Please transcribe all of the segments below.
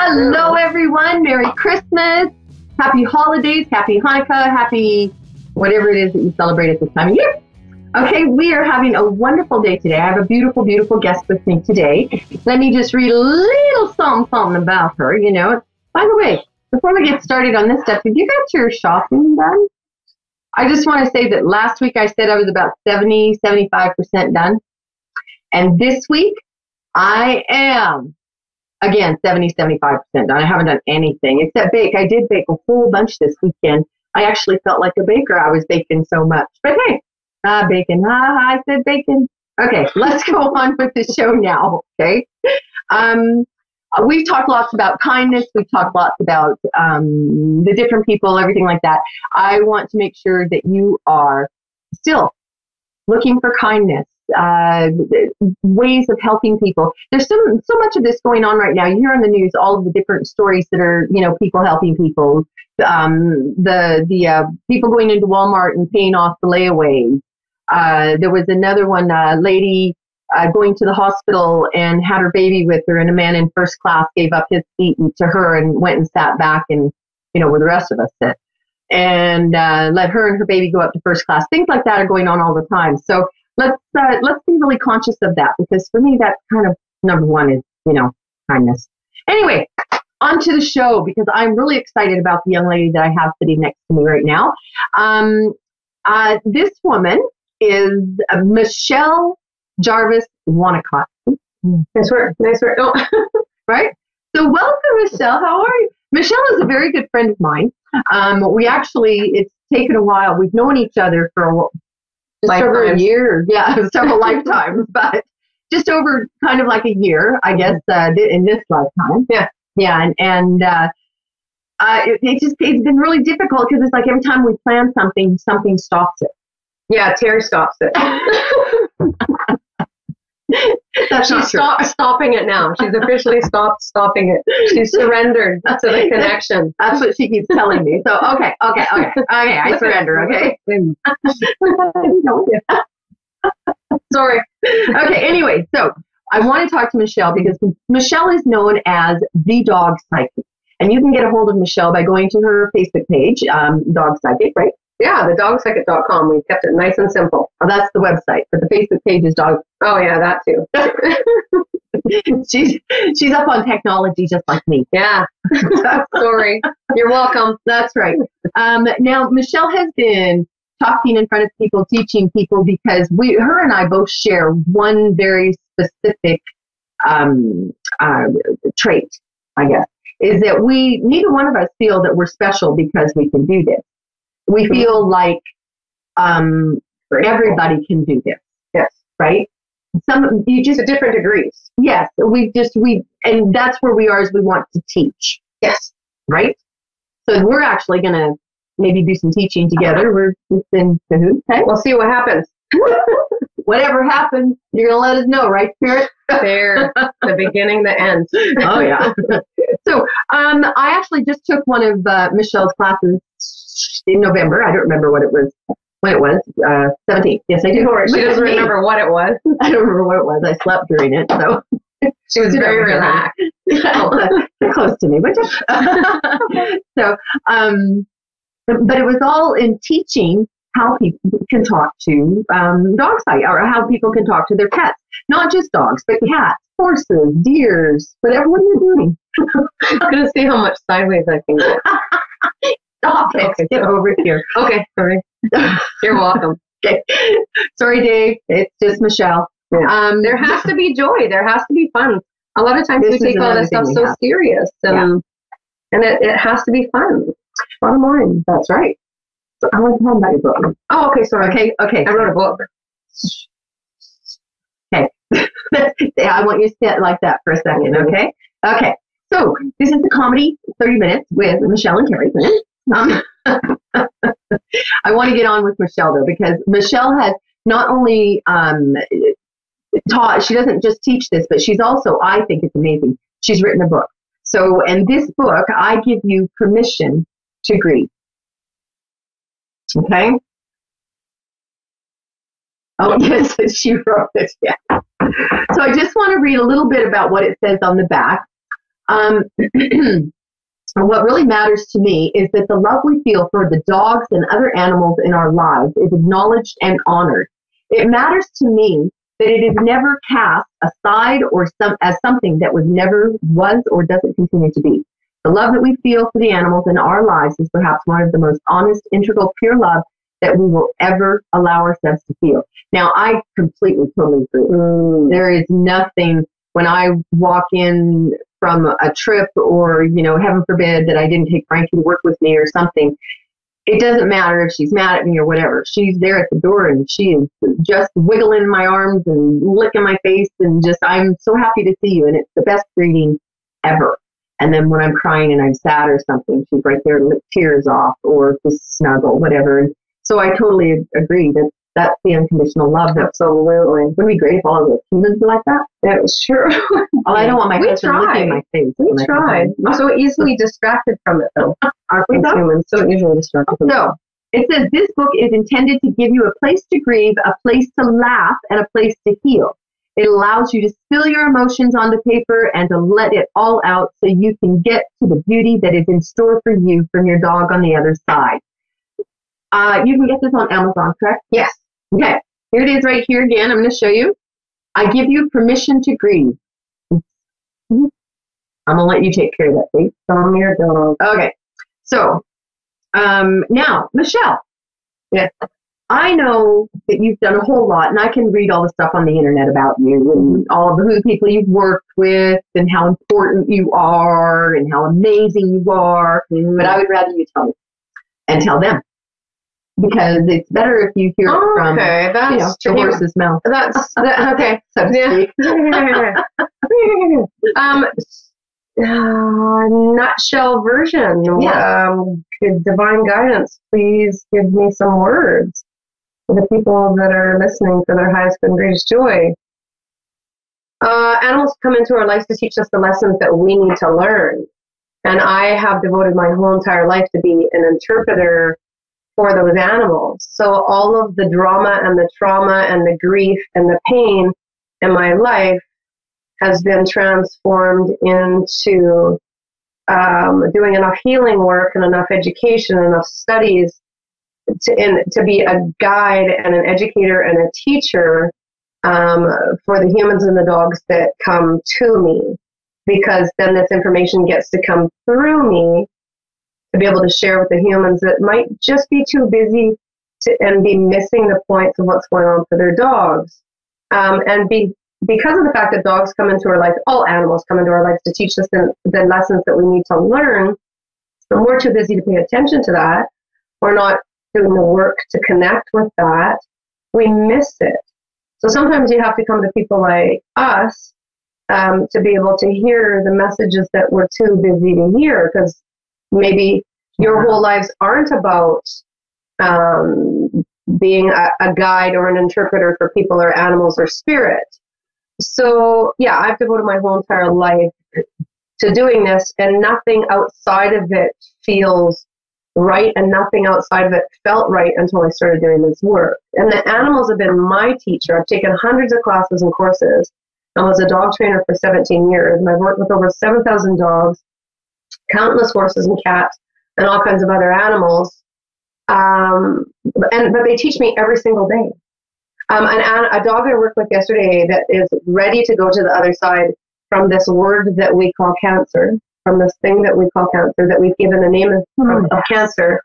Hello, everyone. Merry Christmas. Happy holidays. Happy Hanukkah. Happy whatever it is that you celebrate at this time of year. Okay, we are having a wonderful day today. I have a beautiful, beautiful guest with me today. Let me just read a little something about her. You know, by the way, before we get started on this stuff, have you got your shopping done? I just want to say that last week I said I was about 75% done. And this week I am, again, 75% done. I haven't done anything except bake. I did bake a whole bunch this weekend. I actually felt like a baker. I was baking so much. But hey, bacon. I said bacon. Okay, let's go on with the show now. Okay. We've talked lots about kindness. We've talked lots about the different people, everything like that. I want to make sure that you are still looking for kindness, ways of helping people. There's so much of this going on right now. You hear on the news all of the different stories that are, people helping people. The people going into Walmart and paying off the layaways. There was another one, lady going to the hospital and had her baby with her, and a man in first class gave up his seat to her and went and sat back and, where the rest of us sit, and let her and her baby go up to first class. Things like that are going on all the time. So let's be really conscious of that, because for me, that's kind of number one is, kindness. Anyway, on to the show, because I'm really excited about the young lady that I have sitting next to me right now. This woman is Michelle Jarvis Wanacott. Nice word. Oh. Right? So welcome, Michelle. How are you? Michelle is a very good friend of mine. It's taken a while. We've known each other for just over a year. Yeah, several lifetimes, but just over kind of like a year, I guess, in this lifetime. Yeah. Yeah. It's been really difficult, because it's like every time we plan something stops it. Yeah, Terry stops it. She's stopping it now. She's officially stopping it. She's surrendered to the connection. That's what she keeps telling me. So, okay. I surrender, okay? Sorry. Okay, anyway, so I want to talk to Michelle, because Michelle is known as the Dog Psychic. And you can get a hold of Michelle by going to her Facebook page, Dog Psychic, right? Yeah, the dogpsychic.com. We kept it nice and simple. Oh, that's the website, but the Facebook page is Dog. Oh, yeah, that too. She's up on technology just like me. Yeah. Sorry. You're welcome. That's right. Now, Michelle has been talking in front of people, teaching people, because her and I both share one very specific trait, I guess, is that neither one of us feel that we're special because we can do this. We feel like everybody can do this. Yes. Right? To different degrees. Yes. And that's where we are, is we want to teach. Yes. Right? So we're actually going to maybe do some teaching together. We're in cahoots. Okay? We'll see what happens. Whatever happens, you're going to let us know, right, Spirit? There. The beginning, the end. Oh, yeah. So I actually just took one of Michelle's classes in November. I don't remember when it was. 17th. Yes, I do. She doesn't remember what it was. I don't remember what it was. I slept during it, so she was very relaxed. Close to me, which so but it was all in teaching how people can talk to dogs, or how people can talk to their pets, not just dogs, but cats, horses, deers, whatever. What are you doing? I'm gonna see how much sideways I can get. Stop it. Okay, get over here. Okay, sorry. You're welcome. Okay. Sorry, Dave. It's just Michelle. Yeah. There has to be joy. There has to be fun. A lot of times we take all this stuff so serious, and it has to be fun. Bottom line. That's right. So I want to tell about your book. Oh, okay. Sorry. Okay. I wrote a book. Okay. I want you to sit like that for a second. Okay. Okay. So this is the comedy 30 minutes with Michelle and Terry. I want to get on with Michelle, though, because Michelle has not only taught, she doesn't just teach this, but she's also, I think it's amazing, she's written a book. So in this book, I give you permission to grieve. Okay? Oh, yes, she wrote it, yeah. So I just want to read a little bit about what it says on the back. What really matters to me is that the love we feel for the dogs and other animals in our lives is acknowledged and honored. It matters to me that it is never cast aside or as something that was or doesn't continue to be. The love that we feel for the animals in our lives is perhaps one of the most honest, integral, pure love that we will ever allow ourselves to feel. Now, I completely, totally agree. There is nothing when I walk in from a trip or, heaven forbid that I didn't take Frankie to work with me or something. It doesn't matter if she's mad at me or whatever. She's there at the door and she is just wiggling my arms and licking my face and just, I'm so happy to see you. And it's the best greeting ever. And then when I'm crying and I'm sad or something, she's right there to lick tears off or just snuggle, whatever. And so I totally agree that that's the unconditional love. Absolutely. Wouldn't it be great if all of the humans were like that? Yeah, sure. Well, I don't want my husband licking my face. We tried. We're so easily distracted from it, though. Aren't we humans? So easily distracted from it. So it says this book is intended to give you a place to grieve, a place to laugh, and a place to heal. It allows you to spill your emotions onto paper and to let it all out so you can get to the beauty that is in store for you from your dog on the other side. You can get this on Amazon, correct? Yes. Okay. Here it is right here again. I'm going to show you. I give you permission to grieve. I'm going to let you take care of that, please. Calm your dog. Okay. So, now, Michelle. Yes. I know that you've done a whole lot, and I can read all the stuff on the internet about you and all of the people you've worked with and how important you are and how amazing you are. But I would rather you tell me and tell them. Because it's better if you hear it from the horse's mouth. That's okay. So nutshell version. Divine guidance. Please give me some words for the people that are listening for their highest and greatest joy. Animals come into our lives to teach us the lessons that we need to learn. And I have devoted my whole entire life to be an interpreter for those animals. So all of the drama and the trauma and the grief and the pain in my life has been transformed into doing enough healing work and enough education, enough studies to be a guide and an educator and a teacher for the humans and the dogs that come to me. Because then this information gets to come through me to be able to share with the humans that might just be too busy and be missing the points of what's going on for their dogs. Because of the fact that dogs come into our life, all animals come into our lives to teach us the lessons that we need to learn, and we're too busy to pay attention to that. We're not doing the work to connect with that. We miss it. So sometimes you have to come to people like us to be able to hear the messages that we're too busy to hear, because maybe your whole lives aren't about being a guide or an interpreter for people or animals or spirit. So, yeah, I've devoted my whole entire life to doing this, and nothing outside of it feels right, and nothing outside of it felt right until I started doing this work. And the animals have been my teacher. I've taken hundreds of classes and courses. I was a dog trainer for 17 years, and I've worked with over 7,000 dogs, countless horses and cats, and all kinds of other animals. But they teach me every single day. A dog I worked with yesterday that is ready to go to the other side from this word that we call cancer, from this thing that we call cancer, that we've given the name of cancer.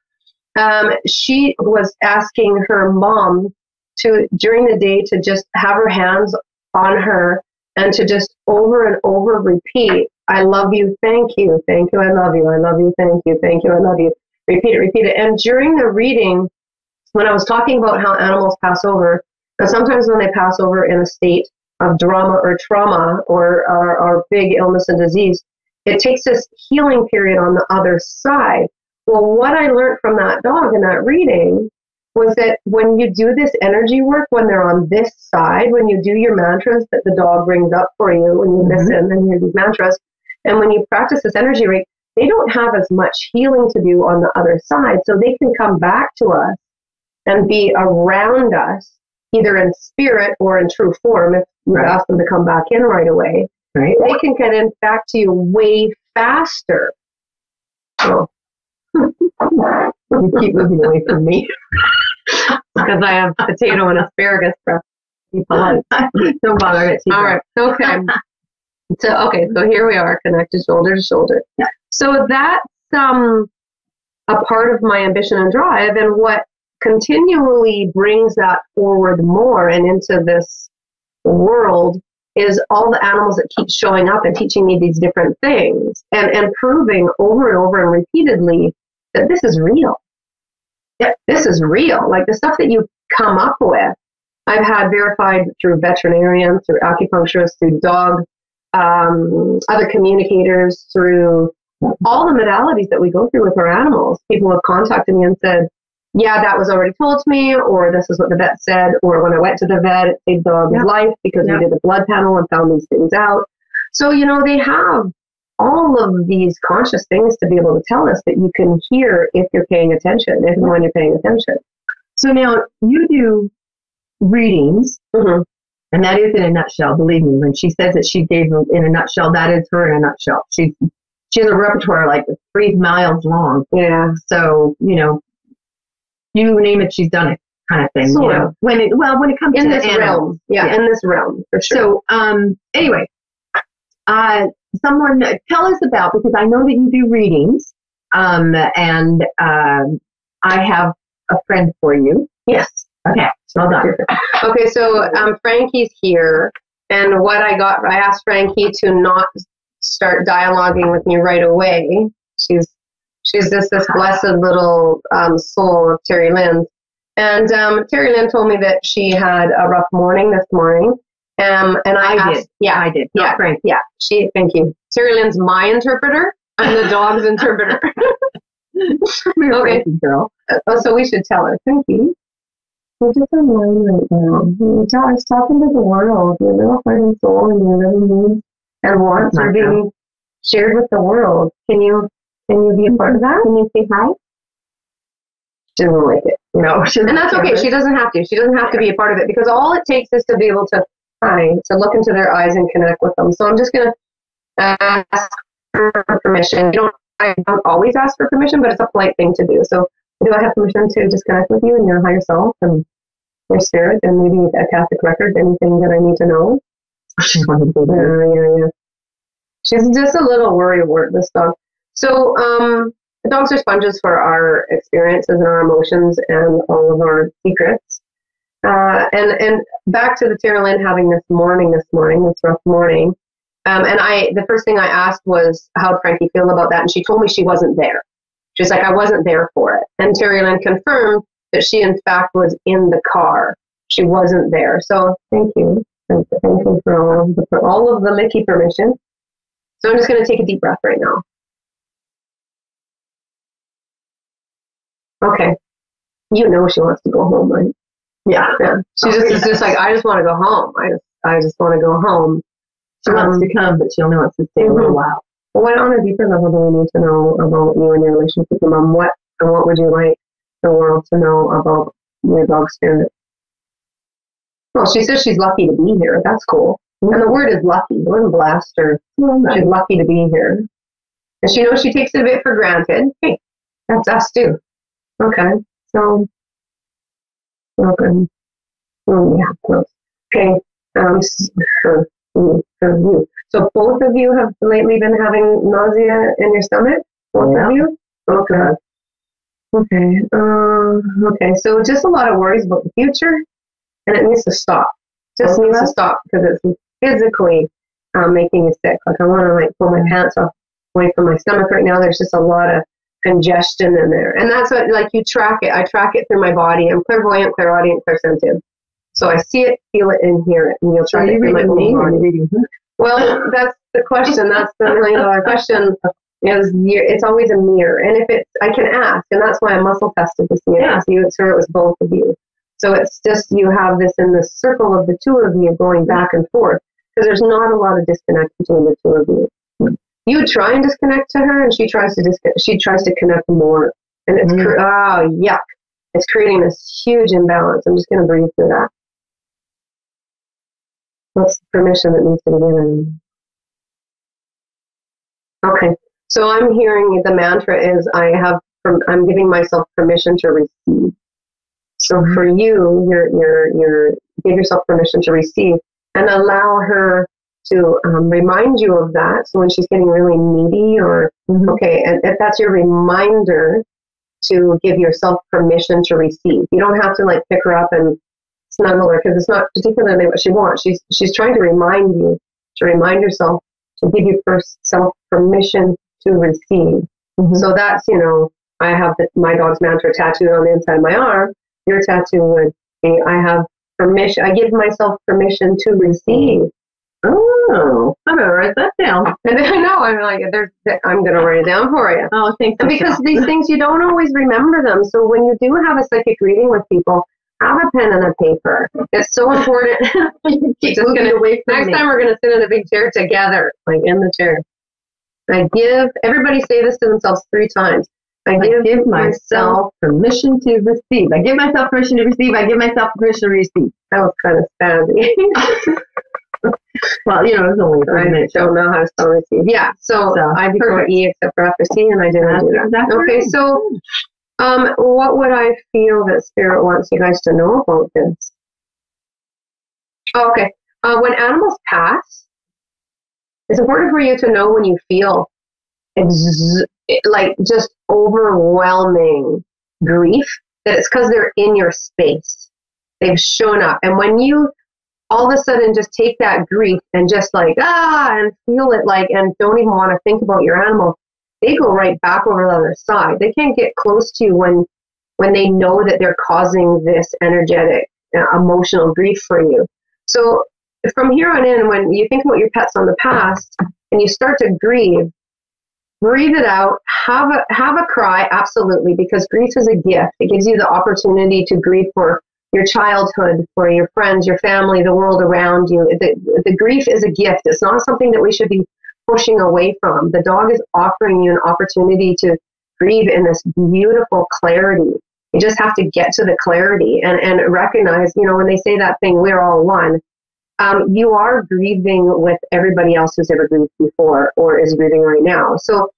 She was asking her mom to, during the day, to just have her hands on her and to just over and over repeat, I love you, thank you, I love you, I love you, thank you, I love you. Repeat it. And during the reading, when I was talking about how animals pass over, and sometimes when they pass over in a state of drama or trauma or big illness and disease, it takes this healing period on the other side. Well, what I learned from that dog in that reading was that when you do this energy work, when they're on this side, when you do your mantras that the dog brings up for you, when you listen and hear these mantras, and when you practice this energy work, they don't have as much healing to do on the other side. So they can come back to us and be around us, either in spirit or in true form, if we ask them to come back in right away. Right. They can get in back to you way faster. Oh. You keep moving away from me. Because I have potato and asparagus breath. Be polite. Don't bother. All right. Okay. So here we are, connected shoulder to shoulder. Yeah. So that's a part of my ambition and drive, and what continually brings that forward more and into this world is all the animals that keep showing up and teaching me these different things and proving over and over and repeatedly that this is real. Yeah, this is real. Like the stuff that you come up with, I've had verified through veterinarians, through acupuncturists, through dog, other communicators, through all the modalities that we go through with our animals. People have contacted me and said, yeah, that was already told to me, or this is what the vet said, or when I went to the vet, it saved the dog's life because we did a blood panel and found these things out. So, they have all of these conscious things to be able to tell us that you can hear if you're paying attention, if and when you're paying attention. So now you do readings, and that is in a nutshell. Believe me, when she says that she gave them in a nutshell, that is her in a nutshell. She has a repertoire like 3 miles long. Yeah. So you name it, she's done it, kind of thing. Sort of. When it comes in to this animals. realm, in this realm for sure. So anyway, someone tell us about, because I know that you do readings, and I have a friend for you. Yes. Okay. Well done. Okay, so Frankie's here, and I asked Frankie to not start dialoguing with me right away. She's just this blessed little soul of Terry Lynn's. And Terry Lynn told me that she had a rough morning this morning. And I asked, did. Yeah, I did. Yeah, Frank. Yeah. Thank you. Terry Lynn's my interpreter. I'm the dog's interpreter. Okay, girl. So we should tell her. Thank you. We're just online right now. I was talking to the world. Your little heart and soul and your little needs and wants are being shared with the world. Can you be a part of that? Can you say hi? She doesn't like it. No, and that's okay. She doesn't have to. She doesn't have to be a part of it, because all it takes is to be able to look into their eyes and connect with them. So I'm just going to ask for permission. I don't always ask for permission, but it's a polite thing to do. So do I have permission to just connect with you and your higher self and your spirit and maybe a Catholic record, anything that I need to know? She's wonderful. Yeah. She's just a little worrywart, this dog. So the dogs are sponges for our experiences and our emotions and all of our secrets. And back to the Terry Lynn having this rough morning. And the first thing I asked was, how'd Frankie feel about that? And she told me she wasn't there. She's like, I wasn't there for it. And Terry Lynn confirmed that she, in fact, was in the car. She wasn't there. So thank you. Thank you for all of the Mickey permission. So I'm just going to take a deep breath right now. Okay. She wants to go home, right? Yeah. She is just like, I just want to go home. I just want to go home. She wants to come, but she only wants to stay a little while. Well, what on a deeper level do we need to know about you and your relationship with your mom? What would you like the world to know about your dog spirit? Well, she says she's lucky to be here. That's cool. And the word is lucky. The word blessed her. She's lucky to be here. And she knows she takes it a bit for granted. Hey, that's us too. Okay. So, okay. Yeah, close. Okay. For you. So both of you have lately been having nausea in your stomach? Both of you? Okay. Okay. So just a lot of worries about the future, and it needs to stop. Just needs to stop, because it's physically making you sick. Like I want to pull my pants off away from my stomach right now. There's just a lot of congestion in there, and that's what you track it. I track it through my body. I'm clairvoyant, clairaudient, clairsensitive. So I see it, feel it, and hear it, and you'll track it through my whole body. Well, that's the question. That's the $1 million question. It's always a mirror, and if I can ask, and that's why I muscle tested to see it. Yeah. See, it's sure it was both of you. So it's just you have this in the circle of the two of you going back and forth, because there's not a lot of disconnect between the two of you. You try and disconnect to her, and she tries to connect more, and it's yuck! It's creating this huge imbalance. I'm just going to breathe through that. What's the permission that needs to be given? Okay. So I'm hearing the mantra is I'm giving myself permission to receive. So for you, you're give yourself permission to receive and allow her to remind you of that. So when she's getting really needy or, okay, and if that's your reminder to give yourself permission to receive. You don't have to like pick her up and snuggle her because it's not particularly what she wants. She's trying to remind you, to remind yourself to give yourself permission to receive. So that's, I have my dog's mantra tattooed on the inside of my arm. Your tattoo would be, I have permission, I give myself permission to receive. Oh, I'm going to write that down. And I know, I'm like, I'm going to write it down for you. Oh, thank you. And because these things, you don't always remember them. So when you do have a psychic reading with people, have a pen and a paper. It's so important. Next time we're going to sit in a big chair together, like in the chair. Everybody say this to themselves 3 times. I give myself permission to receive. I give myself permission to receive. I give myself permission to receive. That was kind of spazzy. Well, it's only 3 minutes. I don't know how to spell receive. Yeah, so I prefer E except for after C, and I didn't do that. That's okay, right. So what would I feel that Spirit wants you guys to know about this? Okay, when animals pass, it's important for you to know when you feel like just overwhelming grief, that it's because they're in your space. They've shown up. And when you all of a sudden just take that grief and just like, and feel it like, and don't even want to think about your animal, they go right back over the other side. They can't get close to you when they know that they're causing this energetic, emotional grief for you. So from here on in, when you think about your pets on the past and you start to grieve, breathe it out, have a cry, absolutely, because grief is a gift. It gives you the opportunity to grieve for your childhood, for your friends, your family, the world around you. The grief is a gift. It's not something that we should be pushing away from. The dog is offering you an opportunity to grieve in this beautiful clarity. You just have to get to the clarity and recognize, when they say that thing, we're all one, you are grieving with everybody else who's ever grieved before or is grieving right now. So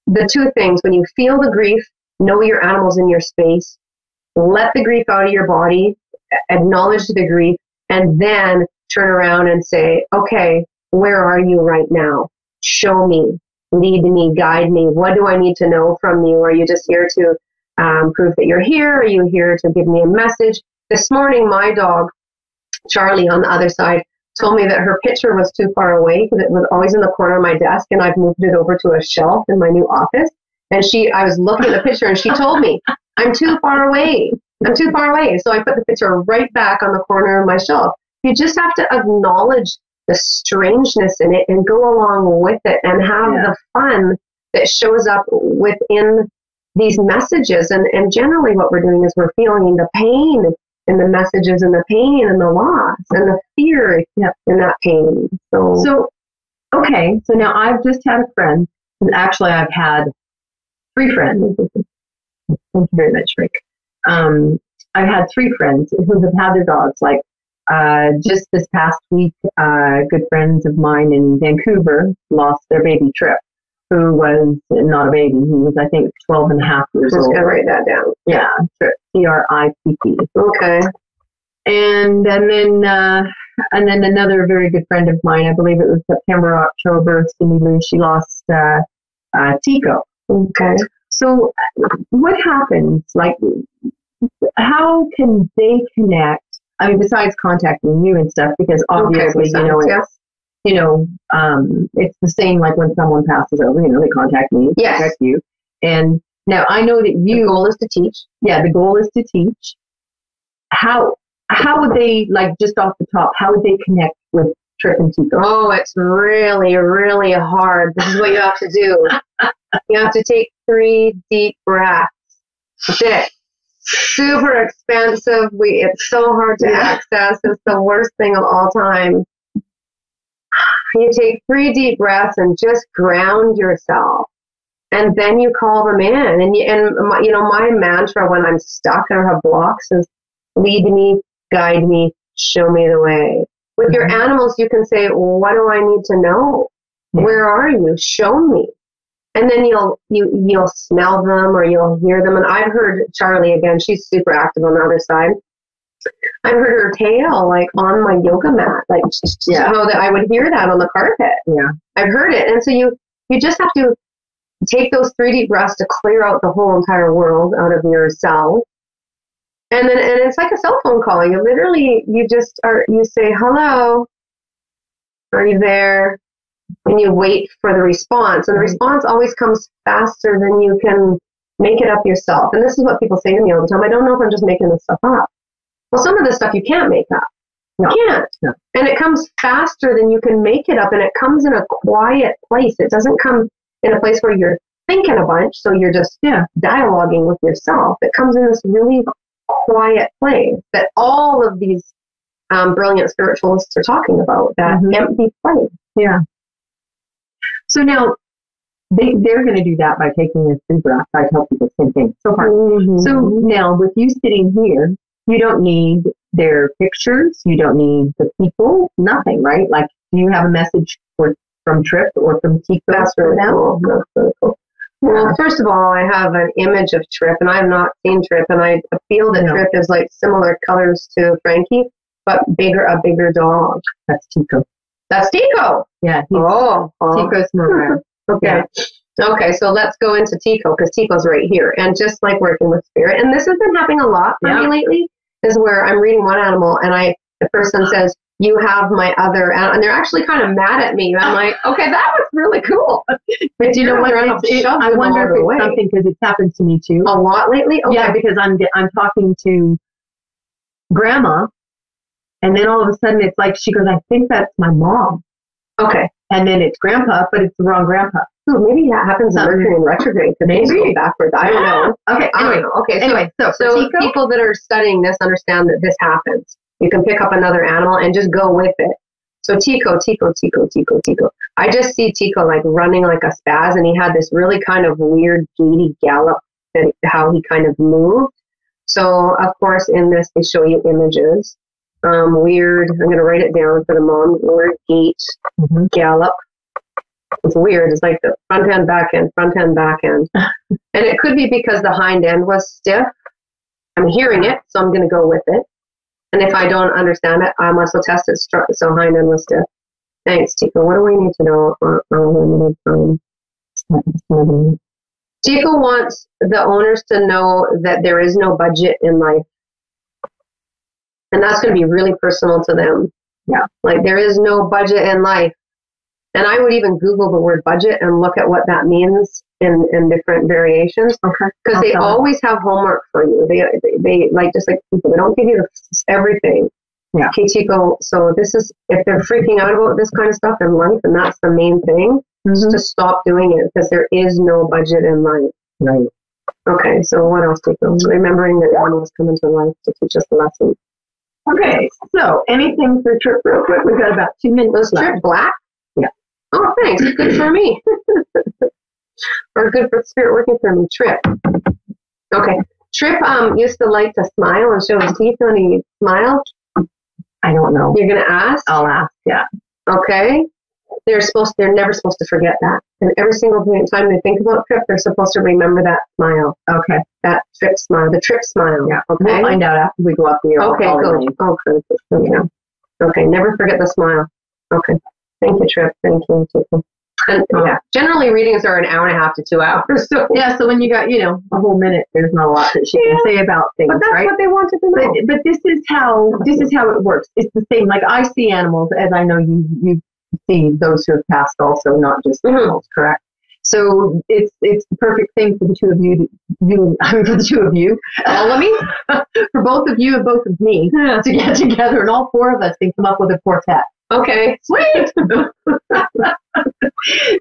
the 2 things, when you feel the grief, know your animal's in your space, let the grief out of your body, acknowledge the grief, and then turn around and say, okay, where are you right now? Show me, lead me, guide me. What do I need to know from you? Are you just here to prove that you're here? Are you here to give me a message? This morning, my dog, Charlie, on the other side, told me that her picture was too far away because it was always in the corner of my desk, and I've moved it over to a shelf in my new office. And I was looking at the picture, and she told me, I'm too far away. I'm too far away. So I put the picture right back on the corner of my shelf. You just have to acknowledge the strangeness in it and go along with it and have the fun that shows up within these messages. And generally what we're doing is we're feeling the pain in the messages and the pain and the loss and the fear in that pain. So now I've just had a friend, and actually I've had 3 friends. Thank you very much, Rick. I've had 3 friends who have had their dogs. Like just this past week, good friends of mine in Vancouver lost their baby Trip, who was not a baby. He was, I think, 12 and a half years old. I'm just going to write that down. Yeah, Trip, Tripp. Okay. And then another very good friend of mine, I believe it was September, October, Cindy Lou, she lost Tico. Okay. So what happens? Like, how can they connect? I mean, besides contacting you and stuff, because obviously, it's the same like when someone passes over, they contact me, contact you. And now I know that the goal is to teach. Yeah, the goal is to teach. How would they, like, just off the top, how would they connect with Trip and Tico? Oh, it's really, really hard. This is what you have to do. You have to take 3 deep breaths. That's it. Super expensive. It's so hard to access. It's the worst thing of all time. You take 3 deep breaths and just ground yourself. And then you call them in. And my mantra when I'm stuck or have blocks is lead me, guide me, show me the way. With your animals, you can say, what do I need to know? Where are you? Show me. And then you'll smell them or you'll hear them. And I've heard Charlie, again, she's super active on the other side. I've heard her tail like on my yoga mat, like how that I would hear that on the carpet. Yeah. I've heard it. And so you just have to take those 3 deep breaths to clear out the whole entire world out of yourself. And it's like a cell phone call. You literally, you say, hello, are you there? And you wait for the response. And the response always comes faster than you can make it up yourself. And this is what people say to me all the time. I don't know if I'm just making this stuff up. Well, some of this stuff you can't make up. You can't. No. And it comes faster than you can make it up. And it comes in a quiet place. It doesn't come in a place where you're thinking a bunch. So you're just dialoguing with yourself. It comes in this really quiet place that all of these brilliant spiritualists are talking about, that empty place. Yeah. So now they're going to do that by taking this deep breath. I tell people the same thing. So hard. So now with you sitting here, you don't need their pictures. You don't need the people. Nothing, right? Like, do you have a message from Trip or from Tico? That's really cool. That's really cool. Well, first of all, I have an image of Trip, and I have not seen Trip, and I feel that Trip is like similar colors to Frankie, but a bigger dog. That's Tico. That's Tico. Yeah. Tico's more Okay. Yeah. Okay, so let's go into Tico, because Tico's right here. And just like working with spirit, and this has been happening a lot for me lately, is where I'm reading one animal, and the person says, you have my other, and they're actually kind of mad at me. I'm like, okay, that was really cool. But you know what? I wonder if it's something, because it's happened to me too. A lot lately? Okay. Yeah, because I'm talking to Grandma, and then all of a sudden it's like, she goes, I think that's my mom. Okay. And then it's Grandpa, but it's the wrong Grandpa. So maybe that happens in Mercury in retrograde. Maybe backwards. I don't know. Okay. Anyway. Okay. So people that are studying this understand that this happens. You can pick up another animal and just go with it. So Tico. I just see Tico like running like a spaz, and he had this really kind of weird gaiety gallop, how he kind of moved. So of course in this they show you images. Weird. I'm going to write it down for the mom. Weird gait, gallop. It's weird. It's like the front end, back end, front end, back end. And it could be because the hind end was stiff. I'm hearing it, so I'm going to go with it. And if I don't understand it, I must test it. So hind end was stiff. Thanks, Tico. What do we need to know? Tico wants the owners to know that there is no budget in life. And that's going to be really personal to them. Yeah. Like, there is no budget in life. And I would even Google the word budget and look at what that means in different variations. Okay. Because they always have homework for you. They like, just like people, they don't give you everything. Yeah. Okay, Tico, so this is, if they're freaking out about this kind of stuff in life, and that's the main thing, is to stop doing it, because there is no budget in life. Right. Okay, so what else, Tico? Remembering that animals come into life to teach us the lesson. Okay, so anything for Trip real quick? We've got about 2 minutes left. Trip black? Yeah. Oh, thanks. Good for me. Or good for spirit working for me. Trip. Okay. Trip used to like to smile and show his teeth when he smiled. I don't know. You're going to ask? I'll ask, yeah. Okay. They're never supposed to forget that. And every single time they think about Trip, they're supposed to remember that smile. Okay. That Trip smile. The Trip smile. Yeah. Okay. We'll find out after we go up here. Okay, good. Okay. Okay. Okay. Never forget the smile. Okay. Thank you, Trip. Thank you. And generally readings are an hour and a half to 2 hours. So yeah, so when you got, a whole minute, there's not a lot that she can say about things, but that's right? what they wanted to know. But this is how it works. It's the same. Like, I see animals, as I know you see those who have passed also, not just animals, correct? So it's the perfect thing for the two of you, for the two of you, all of me, for both of you and both of me to get together, and all 4 of us can come up with a quartet. Okay, sweet.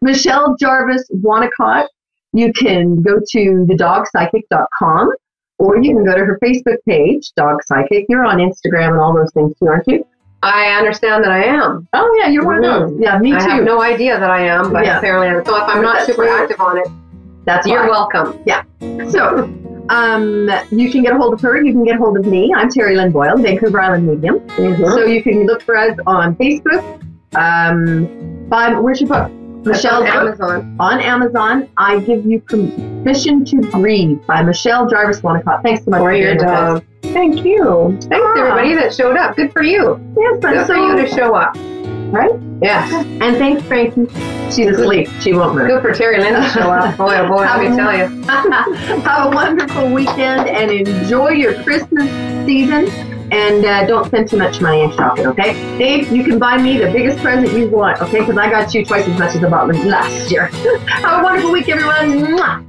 Michelle Jarvis Wanacott. You can go to thedogpsychic.com, or you can go to her Facebook page, Dog Psychic. You're on Instagram and all those things too, aren't you? I understand that I am. Oh, yeah, you're one of those. Yeah, me too. I have no idea that I am, but apparently I am. So if I'm not super active on it, you're welcome. Yeah. So you can get a hold of her. You can get a hold of me. I'm Terry Lynn Boyle, Vancouver Island Medium. So you can look for us on Facebook. Where's your book? Michelle, Amazon. On Amazon, I Give You Permission to Breathe by Michelle Jarvis Wanacott. Thanks so much For your dog. Thank you. Thanks everybody that showed up. Good for you. Yes, Good for you to show up. Right? Yes. And thanks, Frankie. She's asleep. She won't move. Good for Terry Lynn to show up. Boy, oh boy, let me tell you. Have a wonderful weekend and enjoy your Christmas season. And don't spend too much money in shopping, okay? Dave, you can buy me the biggest present you want, okay? Because I got you twice as much as I bought last year. Have a wonderful week, everyone. Mwah!